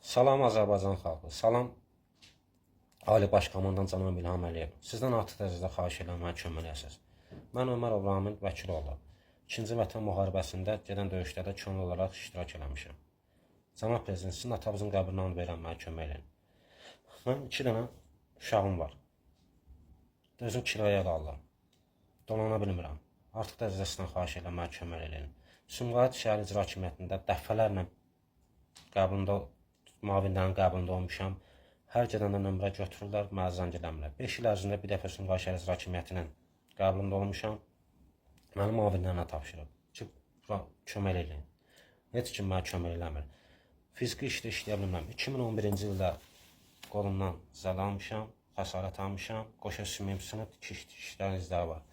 Salam Azərbaycan xalqı, salam Ali Baş Komandan cənab İlham Əliyev. Sizdən artıq dərəcədə xahiş edirəm, mənə kömək eləyəsiniz. Mən Ömərov Ramin Vəkiloğlu. 2-ci Vətən müharibəsində gedən döyüşlərdə könüllü olaraq iştirak eləmişəm. Cənab Prezident, sizin atanızın qəbrinə and verirəm, mənə kömək eləyin. Mən 2 dənə uşağım var. Özüm kiraya qaldım. Dolana bilmirəm. Artıq dərəcədə sizdən xahiş edirəm, mənə kömək eləyin. Sumqayıt şəhər icra hakimiyyətində dəfələrlə müavinlərin qəbulunda olmuşam. Hər gedəndə nömrə götürürlər, mənə zəng eləmirlər. 5 il ərzində bir dəfə Sumqayıt şəhər icra hakimiyyətinin qəbulunda olmuşam. Mənim müavinlərinə tapşırıb ki, kömək eləyin. Heç kim mənə kömək eləmir. Fiziki işdə işləyə bilmirəm. 2011-ci ildə qolumdan zədə almışam, xəsarət almışam, qoşa sümüyüm sınıb, işlərin izləri var.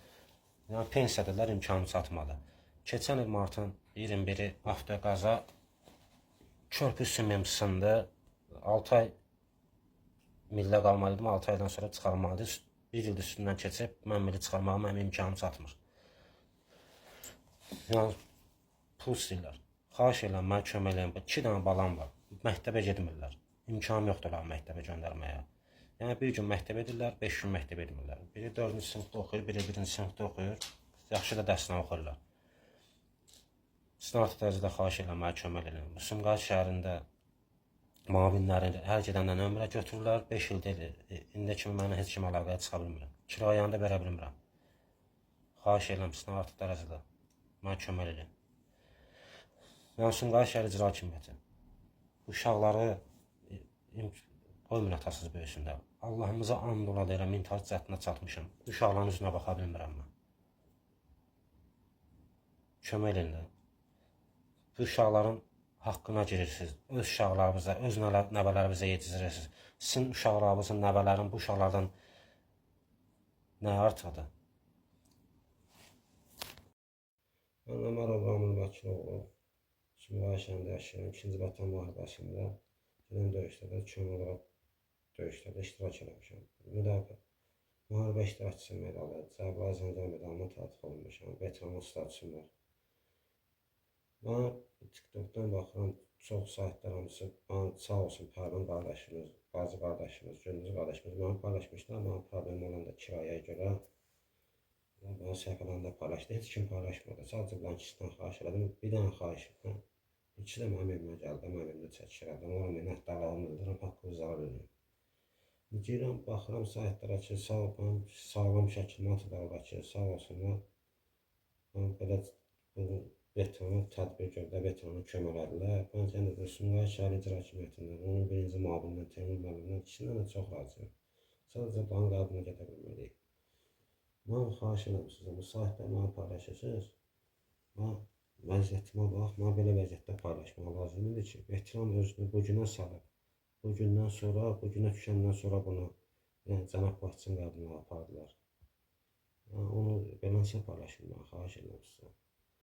Yəni pensiyadırlar, imkanım çatmadı. Keçən il martın 21-i avtoqaza körpü sümüyüm sındı. 6 ay millə qalmalıydım, 6 aydan sonra çıxarmalıydı. Bir ildir üstündən keçib, mən milli çıxarmağa mənim imkanım çatmır. Yəni, pul istəyirlər. Xahiş edirəm, mənə kömək eləyin. 2 dənə balam var, məktəbə gedmirlər. İmkanım yoxdur onları məktəbə göndərməyə. Yəni, bir gün məktəbə edirlər, 5 gün məktəbə etmirlər. Biri 4-cü sinifdə oxuyur, biri 1-ci sinifdə oxuyur. Yaxşı da dərslə oxuyurlar. Sizdən artıq dərəcədə xahiş edirəm, mənə kömək eləyin. Sumqayıt şəhərində müavinləri hər gedəndə nömrə götürürlər. 5 ildir, indi kimi mənə heç kim əlaqəyə çıxa bilmirəm. Kirayanı da verə bilmirəm. Xahiş edirəm, sizdən artıq dərəcədə mənə kömək eləyin. Yəni, Sumqayıt şəhər icra hakimiyyəti uşaqları qoymun atasız böyüsündə. Allahımıza and ola deyirəm, intihar cəhdinə çatmışam. Uşaqların üzünə baxa bilmirəm mən. Kömək eləyin də. Bu uşaqların haqqına girirsiniz, öz uşaqlarınıza, öz nəvələrinizə yetişdirirsiniz. Sizin uşaqlarınızın, nəvələrin bu uşaqlardan nə artıqdır? Mən Ömərov Ramin Vəkiloğlu, Sumqayıt şəhərində yaşayıram. 2-ci Vətən müharibəsində gedən döyüşlərdə könüllü olaraq döyüşlərdə iştirak eləmişəm. Müharibə iştirakçısı medalı, Cəbrayıl Zəngər medalına təltif olunmuşam, veteranlıq statusu var. Bana TikTok'dan baxıram, çox saytlar hamısı, sağ olsun Pərvin qardaşımız, Qazı qardaşımız, Gündüz qardaşımız bana paylaşmışlar. Bana problem olan da kiraya görə bana səhifələrində paylaşdı. Heç kim paylaşmadı. Sadəcə bilan kişidən xahiş elədim. Bir dənə xahiş etdim. İkisi də mənim evimə gəldi, mənim evimdə çəkişirəm. Onlara minnətdarlığımı bildirirəm, haqqınızı alır verirəm. Girəm, baxıram saytlara ki, sağlam şəkil materialda ki, sağ olsunlar. Belə veteranı tədbir gördə, veteranı köməklərlə. Mən yenə Sumqayıt şəhər icra hakimiyyətindən, onun 1-ci müavinindən, Teymur müəllimdən ikisindən də çox razıyam. Sadəcə bunun qəbuluna gedə bilməliyik. Mən xahiş edirəm sizə, bu saytda mənə paylaşırsınız. Mən vəziyyətimə bax, mən belə vəziyyətdə paylaşmaq lazımdır ki, veteran özünü bu günə salıb. Bu gündən sonra, bu günə düşəndən sonra bunu cənab başçının qəbuluna apardılar. Onu beləncə paylaşın, mən xahiş edirəm sizə.